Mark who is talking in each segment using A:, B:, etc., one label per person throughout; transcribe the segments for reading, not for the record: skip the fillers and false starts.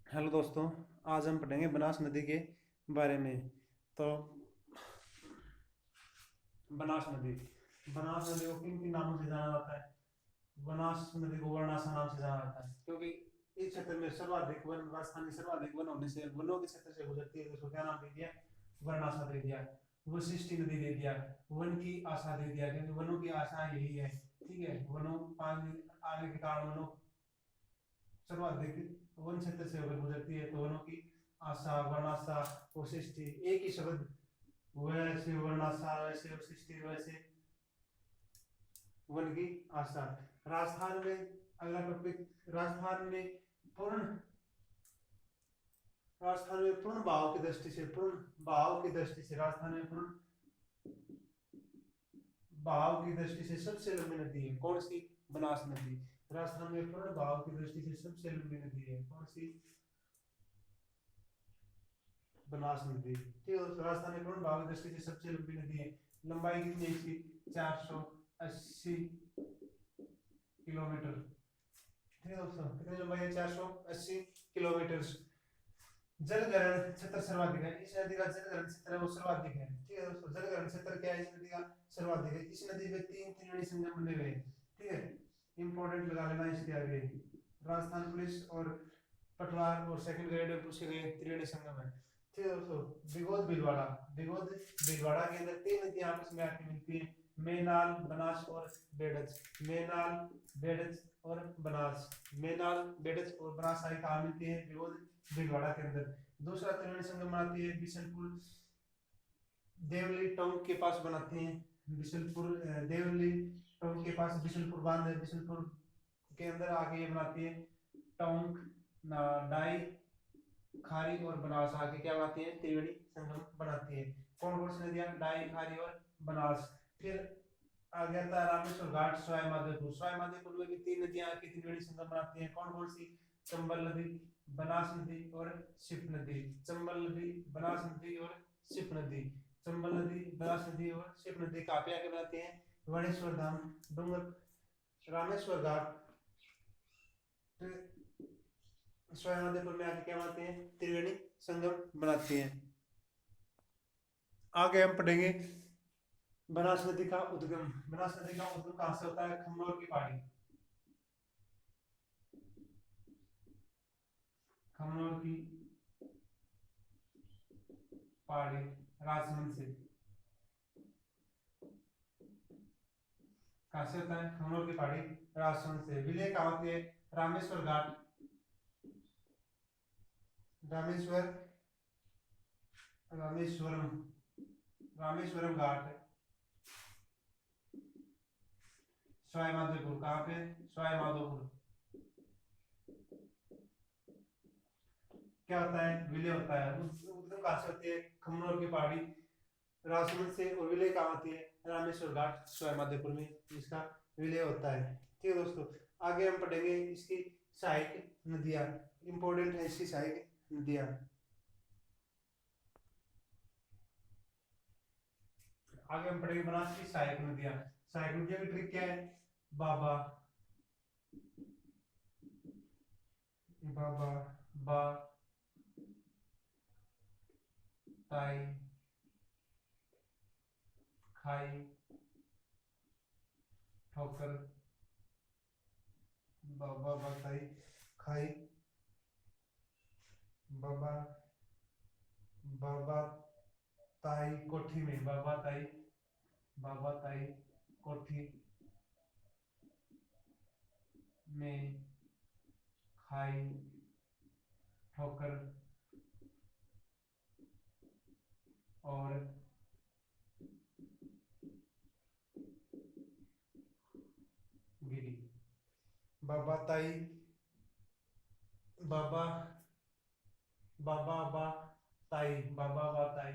A: Hello दोस्तों। आज हम पढ़ेंगे बनास नदी के बारे में। तो बनास नदी बनास नदी को किन किन नामों से जाना जाता है? बनास नदी को वर्णासा नाम से जाना जाता है क्योंकि इस क्षेत्र में सर्वाधिक वन, राजस्थान में सर्वाधिक वन होने से वनों के क्षेत्र से गुजरती है, तो उसको क्या नाम दे दिया? वर्णासा दे दिया। वशिष्ठी नदी दे दिया। वन की आशा दे दिया, क्योंकि वनों की आशा यही है। ठीक है, वनों पानी आने के कारण वनों सर्वाधिक वन क्षेत्र से होकर गुजरती है, तो वनों की आशा, वर्णाशा, वशिष्टि एक ही शब्द। वैसे वर्णाशा, वैसे वशिष्टि, वैसे वन की आशा। राजस्थान में अगला टॉपिक, राजस्थान में पूर्ण राजस्थान में पूर्ण भाव की दृष्टि से, पूर्ण भाव की दृष्टि से राजस्थान में पूर्ण भाव की दृष्टि से सबसे लंबी नदी है कौन सी? बनास नदी। राजस्थान में पूर्ण भाव की दृष्टि से सबसे लंबी नदी है कौन सी? बनास नदी। ठीक है दोस्तों, राजस्थान में पूर्ण भाव की दृष्टि से सबसे लंबी नदी है। लंबाई कितनी है इसकी? 480 किलोमीटर। ठीक है दोस्तों, कितनी लंबाई है? 480 किलोमीटर। जलग्रहण क्षेत्र सर्वाधिक है, इस नदी का जलग्रहण क्षेत्र है वो सर्वाधिक है। ठीक है दोस्तों, जलग्रहण क्षेत्र क्या है इस नदी का? सर्वाधिक है। इस नदी में तीन त्रिवेणी संगम बने हुए हैं। ठीक है, इंपॉर्टेंट लगा लेना इसके आगे। राजस्थान पुलिस और पटवार और सेकंड ग्रेड में पूछे गए त्रिवेणी संगम है। ठीक है दोस्तों, बिगोद भीलवाड़ा। बिगोद भीलवाड़ा के अंदर तीन नदियां आपस में आके मिलती है, मेनाल, बनास और बेड़ज। मेनाल, बेड़ज और बनास। मेनाल, बेड़ज और बनास सारी कहाँ मिलती है? बिगोद भीलवाड़ा के अंदर। दूसरा त्रिवेणी संगम बनाती है बिशनपुर देवली टाउन के पास बनाते हैं। बिशनपुर देवली टाउन के पास बिशनपुर बांध है, बिशनपुर के अंदर आके ये बनाती है टाउन डाई खारी और बनास आके क्या बनाती है? त्रिवेणी संगम बनाती है। कौन कौन सी नदियां? डाई, खारी और बनास। फिर आ गया था रामेश्वर घाट, सवाई माधोपुर। सवाई माधोपुर में भी तीन नदियां आके त्रिवेणी संगम बनाती हैं। कौन कौन सी? चंबल नदी, बनास नदी और शिप नदी। चंबल नदी, बनास नदी और शिप नदी। चंबल नदी, बनास नदी और शिप नदी कहाँ पे आके बनाते हैं? वणेश्वर धाम, डूंगर, रामेश्वर घाट, सवाई माधोपुर में आके क्या बनाते हैं? त्रिवेणी संगम बनाते हैं। आगे हम पढ़ेंगे बनास नदी का उद्गम। बनास नदी का उद्गम कहां से होता है? खमनोर की पहाड़ी। खमनोर की पहाड़ी, राजसमंद से। कहां से होता है? खमनोर की पहाड़ी, राजसमंद से। विलेय कहां होती है? रामेश्वर घाट, रामेश्वर, रामेश्वरम, रामेश्वरम घाट, सवाई माधोपुर। कहां पे? सवाई माधोपुर। क्या होता है? विलय होता है। उद्गम कहां से होती है? खमनोर की पहाड़ी, राजसमंद से। और विलय कहां होती है? रामेश्वर घाट, सवाई माधोपुर में इसका विलय होता है। ठीक है दोस्तों, आगे हम पढ़ेंगे इसकी सहायक नदियां। इंपॉर्टेंट है इसकी सहायक नदियां। आगे हम पढ़ेंगे बनास की सहायक नदियां। सहायक नदियां की ट्रिक क्या है? बाबा, बाबा, बा, ताई, खाई, ठोकर, बाबा, बताई, खाई, बाबा, बाबा, ताई, कोठी में, बाबा ताई, बाबा ताई, कोठी में, खाई, ठोकर और गिरी। बाबा ताई, बाबा, बाबा बा ताई, बाबा बा ताई,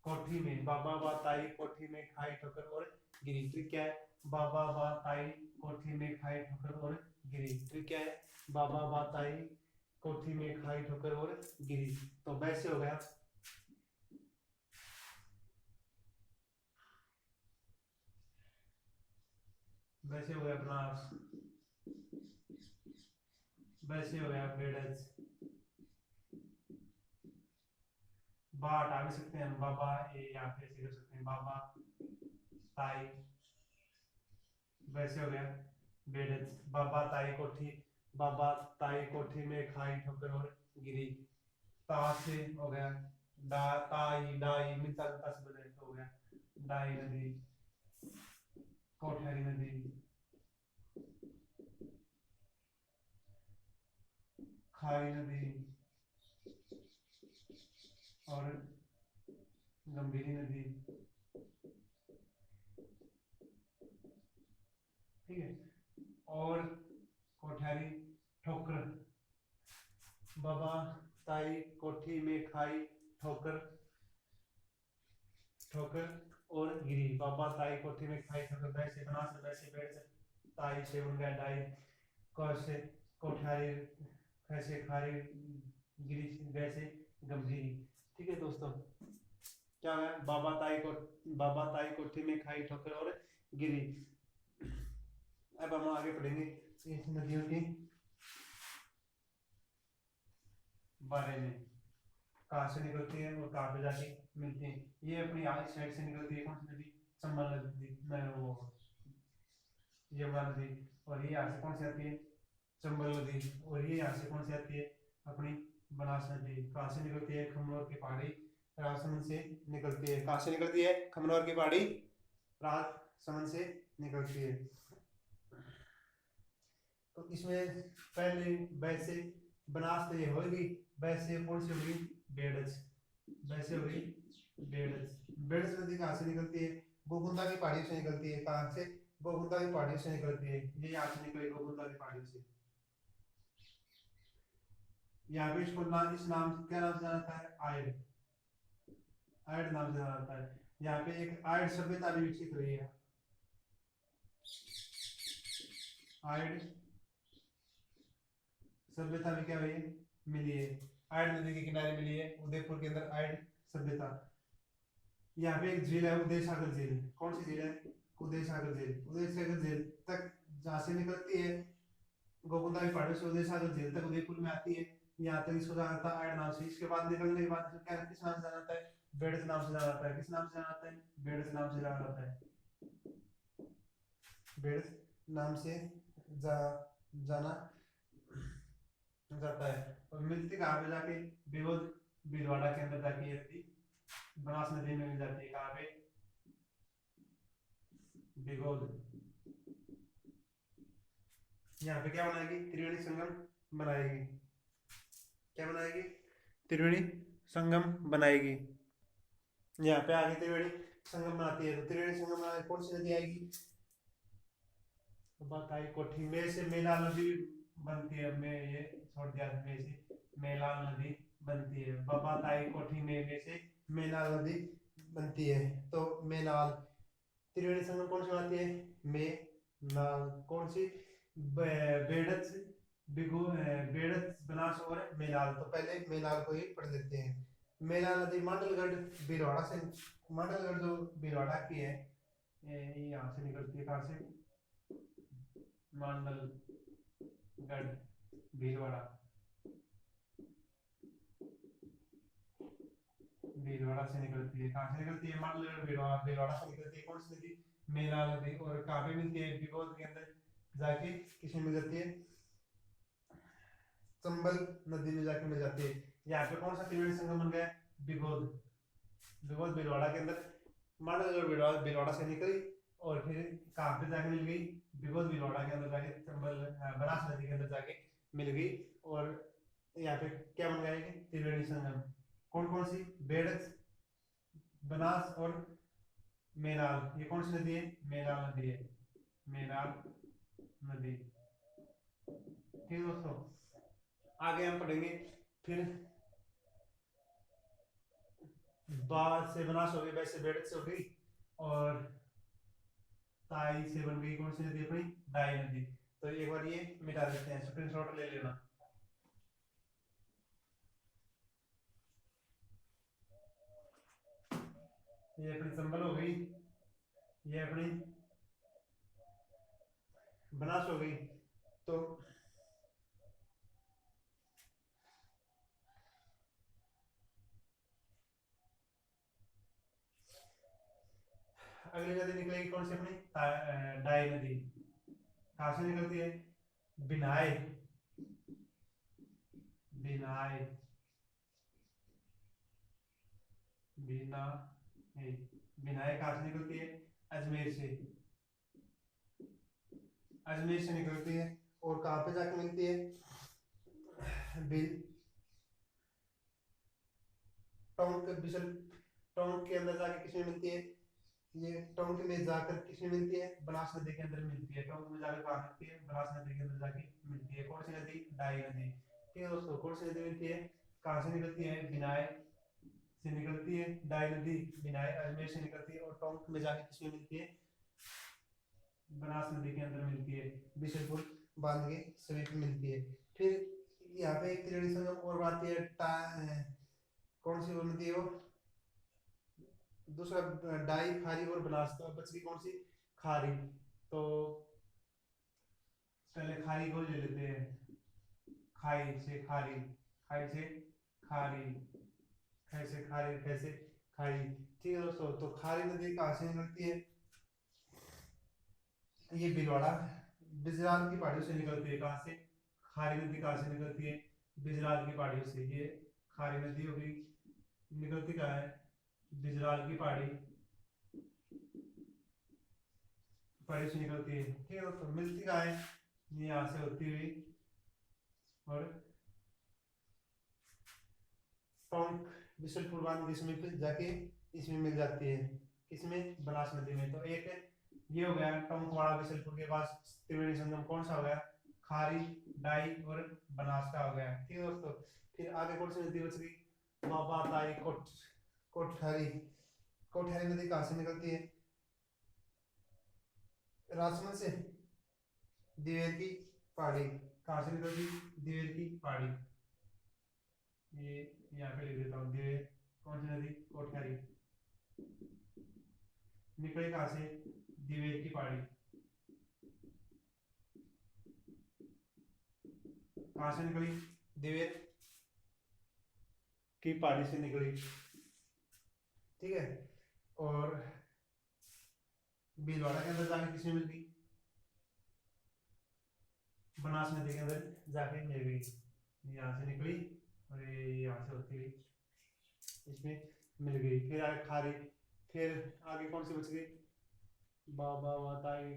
A: कोठी में, बाबा बा ताई, कोठी में, खाई, ठोकर और गिरी। ट्रिक क्या है? बाबा बा ताई, कोठी में, खाई, ठोकर और गिरी। ट्रिक क्या है? बाबा बा ताई, कोठी में, खाई, ठोकर और गिरी। तो वैसे हो गया, वैसे हो गया बनास, वैसे हो गया बेड़च। बा हटा भी सकते हैं हम, बाबा, ये यहाँ पे ऐसे कर सकते हैं बाबा ताई, वैसे हो गया बेड़च। बाबा ताई कोठी, बाबा ताई कोठी में खाई ठोकर और गिरी। ता से हो गया डा, ताई डाई मिलता जुलता से बने तो हो गया डाई नदी, कोठेरी नदी, खारी नदी और गंभीरी नदी। ठीक है, और कोठेरी ठोकर, बाबा ताई कोठी में खाई ठोकर, ठोकर और गिरी। बाबा ताई कोठी में खाई ठोकर, वैसे बना से वैसे बैठ से, ताई से बन गया डाई, कैसे कोठारी, कैसे खारी, गिरी वैसे गंभीरी। ठीक है दोस्तों, क्या है बाबा ताई को, बाबा ताई कोठी में खाई ठोकर और गिरी। अब हम आगे पढ़ेंगे इस नदियों के बारे में, कहाँ से निकलती है और कहाँ पे जाके मिलती है। ये अपनी आगे साइड से निकलती है, कौन सी नदी, चंबल नदी, वो यमुना नदी। और ये यहाँ से कौन सी आती है, चंबल नदी। और ये यहाँ से कौन सी आती है, अपनी बनास नदी। कहाँ से निकलती है, खमनोर की पहाड़ी राजसमंद से निकलती है। कहाँ से निकलती है, खमनोर की पहाड़ी राजसमंद से निकलती है। तो इसमें पहले वैसे बनास तो ये होगी, वैसे कौन सी होगी, बेड़च, वैसे होगी बेड़च। बेड़च नदी कहाँ से निकलती है, गोगुंदा की पहाड़ी से निकलती है। कहाँ से, गोगुंदा की पहाड़ी से निकलती है। ये यहाँ से निकली गोगुंदा की पहाड़ी से। यहाँ पे इसको नाम, इस नाम क्या नाम से जाना जाता है, आयड, आयड नाम से जाना जाता है। यहाँ पे एक आयड सभ्यता भी विकसित हुई है, आयड सभ्यता भी क्या हुई है, मिली है, आयड नदी के किनारे मिली है, उदयपुर के अंदर आयड सभ्यता। यहाँ पे एक झील है, उदय सागर झील। कौन सी झील है, उदय सागर झील। उदय सागर झील तक जहाँ से निकलती है गोकुंदा की पहाड़ी से, उदय सागर झील तक उदयपुर में आती है। यहाँ तक इसको जाना था आयड नाम से। इसके बाद निकलने के बाद क्या, किस नाम से जाना जाता है, बेड़च नाम से जाना जाता है। किस नाम से जाना जाता है, बेड़च नाम से जाना जाता है, बेड़च नाम से जाना जाता है। और मिलती कहाँ पे जाके, बेगोद भीलवाड़ा के अंदर जाके ये नदी बनास नदी में मिल जाती है। कहाँ पे, बेगोद। यहाँ पे क्या बनाएगी, त्रिवेणी संगम बनाएगी। क्या बनाएगी, त्रिवेणी संगम बनाएगी। यहाँ पे आगे त्रिवेणी संगम बनाती है। तो त्रिवेणी संगम बनाने कौन सी नदी आएगी, बताई कोठी में से मेलाल नदी बनती है। मैं ये छोड़ दिया, में से मेलाल नदी बनती है। बाबा ताई कोठी में से मेलाल नदी बनती है। तो मेलाल, त्रिवेणी संगम कौन सी बनाती है, में नाल। कौन सी, बेड़च, बेड़च, बनास और मेलाल। तो पहले मेलाल को ही पढ़ लेते हैं। मेलाल नदी मांडलगढ़ भीलवाड़ा से, मांडलगढ़ जो भीलवाड़ा की है, ये यहाँ से निकलती है। कहाँ से, मांडलगढ़ भीलवाड़ा, भीलवाड़ा से निकलती है। कहाँ से निकलती है, मांडलगढ़ भीलवाड़ा, भीलवाड़ा से निकलती है। कौन सी नदी, मेलाल नदी। और कहाँ पे मिलती है, बिगोद के अंदर जाके किसमें मिल जाती है, चंबल नदी में जाके मिल जाती है। यहाँ पे कौन सा त्रिवेणी संगम बन गया, बिगोद। बिगोद भीलवाड़ा के अंदर, मांडलगढ़ भीलवाड़ा, भीलवाड़ा से निकली और फिर कहाँ पे जाके मिल गई, बिगोद भीलवाड़ा के अंदर जाके, चंबल बनास नदी के अंदर जाके मिल गई। और यहाँ पे क्या बन गया, त्रिवेणी संगम। कौन कौन सी, बेड़च, बनास और मेलाल। ये कौन सी नदी है, मेलाल नदी है, मेलाल नदी। ठीक है दोस्तों, आगे हम पढ़ेंगे फिर, बाद से बनास हो गई, वैसे बेड़च से हो गई, और ताई से बन गई कौन सी नदी अपनी, डाई नदी। तो एक बार ये मिटा देते हैं, स्क्रीनशॉट ले लेना। ये अपनी चंबल हो गई, ये अपनी बनास हो गई। तो अगली नदी निकलेगी कौन सी अपनी डाई नदी। कहाँ से निकलती है? बिनाई, बिनाई, बिना बिनाई कहाँ से निकलती है? अजमेर से, अजमेर से निकलती है। और कहाँ पे जाके मिलती है? बिल टाउन के बिशल टाउन के अंदर जाके किसमें मिलती है? ये टाउन के में जाकर किसमें मिलती है? बनास नदी के अंदर मिलती है। टाउन में जाकर कहाँ मिलती है? बनास नदी के अंदर जाके मिलती है। कौन सी नदी? डाई नदी। ठीक है दोस्तों, कौन सी नदी मिलती है? कहाँ से निकलती है? बिनाई से निकलती है डाई नदी। बिनाई अजमेर से निकलती है और टाउन में जाके किसमें मिलती है? बनास नदी के अंदर मिलती है, बिशनपुर बांध के समीप मिलती है। फिर यहाँ पे एक त्रिवेणी संगम और आती है, कौन सी वो नदी है वो? दूसरा डाई, खारी और बनास। तो अब बच गई कौन सी? खारी। तो पहले खारी को ले लेते हैं। खाई से खारी, खाई से खारी, खाई से खारी, कैसे खारी। ठीक है दोस्तों, तो खारी नदी कहाँ से निकलती है? ये भीलवाड़ा बिजराल की पहाड़ियों से निकलती है। कहाँ से? खारी नदी कहाँ से निकलती है? बिजराल की पहाड़ियों से। ये खारी नदी होगी, निकलती कहाँ है? बिजराल की पहाड़ी, पहाड़ी से निकलती है। ठीक है दोस्तों, मिलती कहाँ है? ये यहाँ से होती हुई और टोंक बिशनपुर बांध के समीप जाके इसमें मिल जाती है। किसमें? बनास नदी में। तो एक ये हो गया टोंक वाला बिशनपुर के पास त्रिवेणी संगम। कौन सा हो गया? खारी, डाई और बनास का हो गया। ठीक है दोस्तों, फिर आगे कौन सी नदी बच गई? बाबा ताई कोठारी। कोठारी नदी कहाँ से निकलती है? राजमहल से, दिवेर की पहाड़ी। कहाँ से निकलती? दिवेर की पहाड़ी। ये यहाँ पे लिख देता हूँ, दिवेर। कौन सी नदी? कोठारी। निकले कहाँ से? दिवेर की पहाड़ी। कहाँ से निकली? दिवेर की पहाड़ी से निकली। ठीक है, और भीलवाड़ा के अंदर जाके किसमें मिल गई? बनास नदी के अंदर जाके मिल गई। यहाँ से निकली और ये यहाँ से होती हुई इसमें मिल गई। फिर आगे खारी, फिर आगे कौन सी बच गई? बाबा वाताई,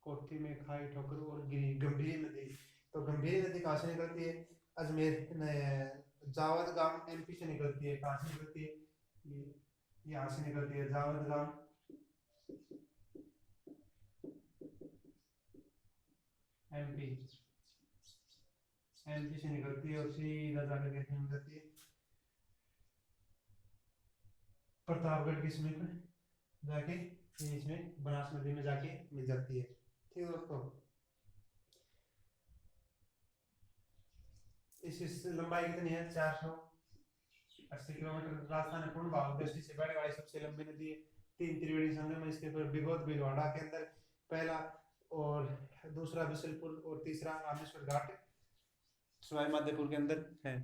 A: कोठी में खाई ठोकर और गिरी। गंभीर नदी। तो गंभीर नदी कहाँ से निकलती है? अजमेर जावद गांव एमपी से निकलती है। कहाँ से निकलती है? ये यहाँ से निकलती है, जावद गांव एमपी, एमपी से निकलती है और सीधा जाकर कैसे निकलती है? प्रतापगढ़ के समीप जाके ये इसमें बनास नदी में जाके मिल जाती है। ठीक है दोस्तों, इस लंबाई कितनी है? 480 किलोमीटर। राजस्थान में पूर्ण भाग दृष्टि से बड़े वाली सबसे लंबी नदी है। 3 त्रिवेणी संगम है इसके ऊपर। बिगोद भीलवाड़ा के अंदर पहला, और दूसरा बिशनपुर, और तीसरा रामेश्वर घाट सवाई माधोपुर के अंदर है।